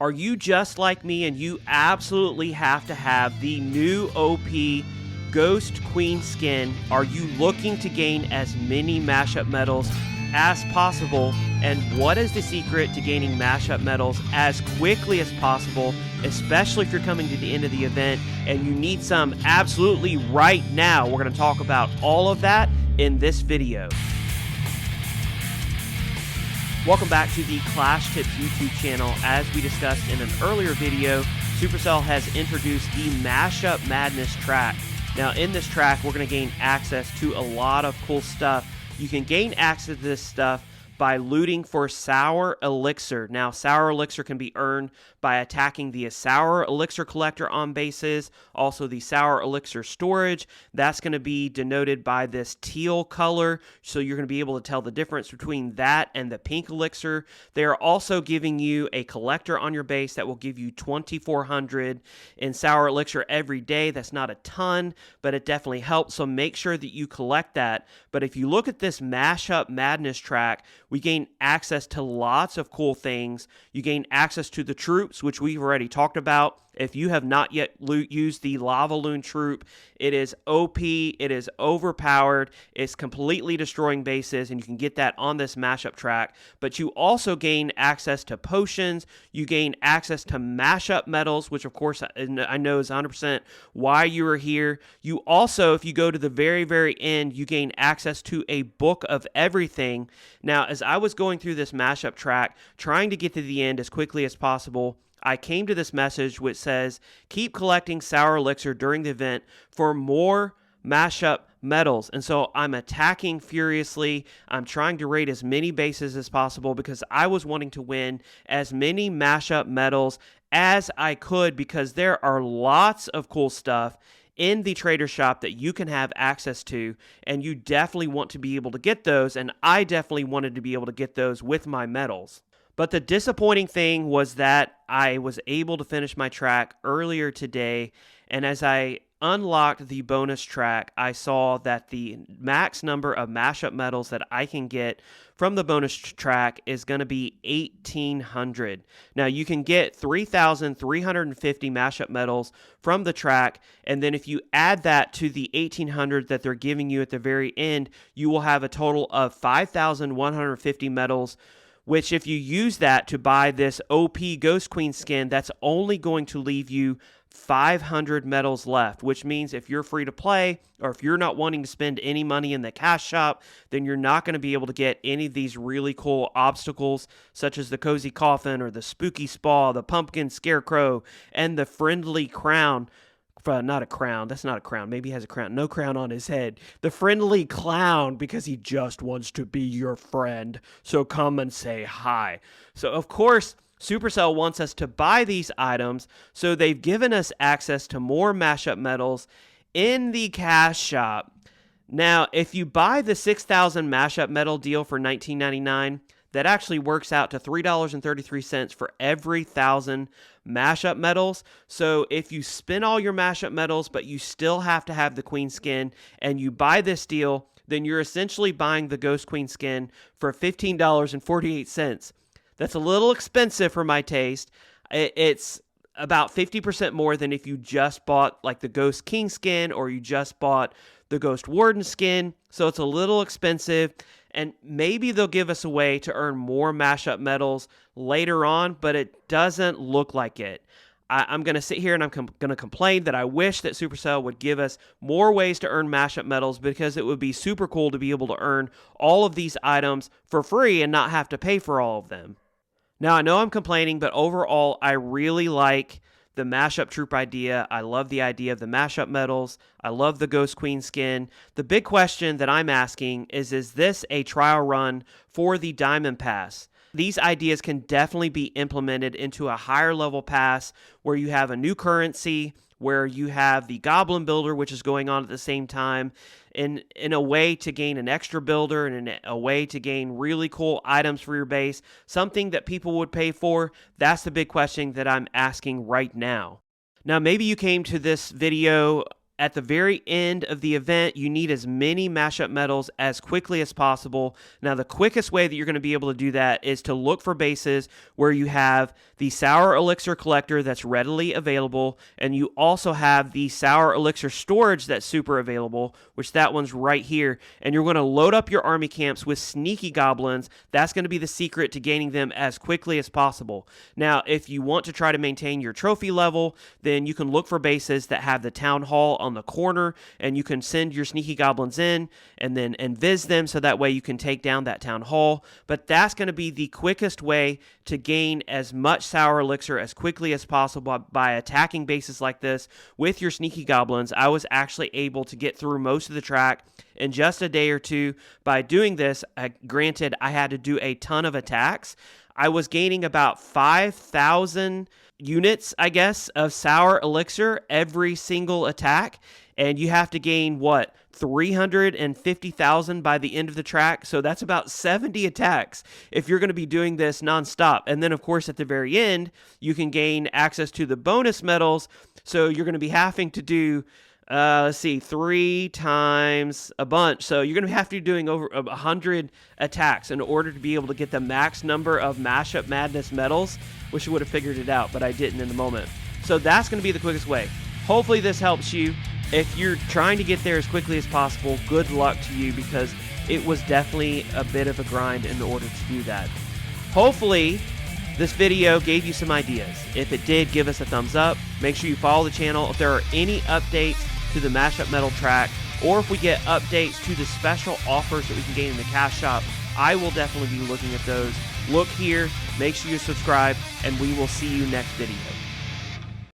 Are you just like me and you absolutely have to have the new OP Ghost Queen skin? Are you looking to gain as many mashup medals as possible? And what is the secret to gaining mashup medals as quickly as possible, especially if you're coming to the end of the event and you need some absolutely right now? We're going to talk about all of that in this video. Welcome back to the Clash Tips YouTube channel. As we discussed in an earlier video, Supercell has introduced the Mashup Madness track. Now in this track, we're going to gain access to a lot of cool stuff. You can gain access to this stuff by looting for Sour Elixir. Now, Sour Elixir can be earned by attacking the Sour Elixir collector on bases, also the Sour Elixir storage. That's going to be denoted by this teal color, so you're going to be able to tell the difference between that and the pink elixir. They are also giving you a collector on your base that will give you 2,400 in Sour Elixir every day. That's not a ton, but it definitely helps, so make sure that you collect that. But if you look at this Mashup Madness track, we gain access to lots of cool things. You gain access to the troops, which we've already talked about. If you have not yet used the Lava Loon troop, it is OP, it is overpowered, it's completely destroying bases, and you can get that on this mashup track. But you also gain access to potions, you gain access to mashup medals, which of course I know is 100% why you are here. You also, if you go to the very, very end, you gain access to a book of everything. Now, as I was going through this mashup track, trying to get to the end as quickly as possible, I came to this message which says, keep collecting Sour Elixir during the event for more mashup medals. And so I'm attacking furiously. I'm trying to raid as many bases as possible because I was wanting to win as many mashup medals as I could, because there are lots of cool stuff in the trader shop that you can have access to, and you definitely want to be able to get those, and I definitely wanted to be able to get those with my medals. But the disappointing thing was that I was able to finish my track earlier today, and as I unlocked the bonus track, I saw that the max number of mashup medals that I can get from the bonus track is going to be 1,800. Now, you can get 3,350 mashup medals from the track, and then if you add that to the 1,800 that they're giving you at the very end, you will have a total of 5,150 medals, which if you use that to buy this OP Ghost Queen skin, that's only going to leave you 500 medals left, which means if you're free to play, or if you're not wanting to spend any money in the cash shop, then you're not going to be able to get any of these really cool obstacles, such as the Cozy Coffin, or the Spooky Spa, the Pumpkin Scarecrow, and the Friendly Crown. Not a crown. That's not a crown. Maybe he has a crown. No crown on his head. The Friendly Clown, because he just wants to be your friend. So come and say hi. So, of course, Supercell wants us to buy these items, so they've given us access to more mashup medals in the cash shop. Now, if you buy the 6,000 mashup medal deal for $19.99, that actually works out to $3.33 for every 1,000 mashup medals. So if you spin all your mashup medals, but you still have to have the Queen skin, and you buy this deal, then you're essentially buying the Ghost Queen skin for $15.48. That's a little expensive for my taste. It's about 50% more than if you just bought like the Ghost King skin, or you just bought the Ghost Warden skin. So it's a little expensive, and maybe they'll give us a way to earn more mashup medals later on, but it doesn't look like it. I'm going to sit here and I'm going to complain that I wish that Supercell would give us more ways to earn mashup medals, because it would be super cool to be able to earn all of these items for free and not have to pay for all of them. Now, I know I'm complaining, but overall, I really like the mashup troop idea. I love the idea of the mashup medals. I love the Ghost Queen skin. The big question that I'm asking is this a trial run for the Diamond Pass? These ideas can definitely be implemented into a higher level pass where you have a new currency, where you have the Goblin Builder, which is going on at the same time, in a way to gain an extra builder and in a way to gain really cool items for your base, something that people would pay for. That's the big question that I'm asking right now. Now, maybe you came to this video at the very end of the event, you need as many Mashup Medals as quickly as possible. Now, the quickest way that you're going to be able to do that is to look for bases where you have the Sour Elixir Collector that's readily available, and you also have the Sour Elixir Storage that's super available, which that one's right here. And you're going to load up your army camps with Sneaky Goblins. That's going to be the secret to gaining them as quickly as possible. Now, if you want to try to maintain your trophy level, then you can look for bases that have the Town Hall on the corner, and you can send your Sneaky Goblins in and then invis them so that way you can take down that Town Hall. But that's going to be the quickest way to gain as much Sour Elixir as quickly as possible by attacking bases like this with your Sneaky Goblins. I was actually able to get through most of the track in just a day or two by doing this. Granted, I had to do a ton of attacks. I was gaining about 5,000 units, I guess, of Sour Elixir every single attack, and you have to gain, what, 350,000 by the end of the track? So that's about 70 attacks if you're going to be doing this nonstop. And then, of course, at the very end, you can gain access to the bonus medals, so you're going to be having to do 3 times a bunch. So you're going to have to be doing over 100 attacks in order to be able to get the max number of Mashup Madness medals. Wish I would have figured it out, but I didn't in the moment. So that's going to be the quickest way. Hopefully this helps you. If you're trying to get there as quickly as possible, good luck to you, because it was definitely a bit of a grind in order to do that. Hopefully this video gave you some ideas. If it did, give us a thumbs up. Make sure you follow the channel. If there are any updates to the Mashup Medal track, or if we get updates to the special offers that we can gain in the cash shop, I will definitely be looking at those. Look here, make sure you subscribe, and we will see you next video.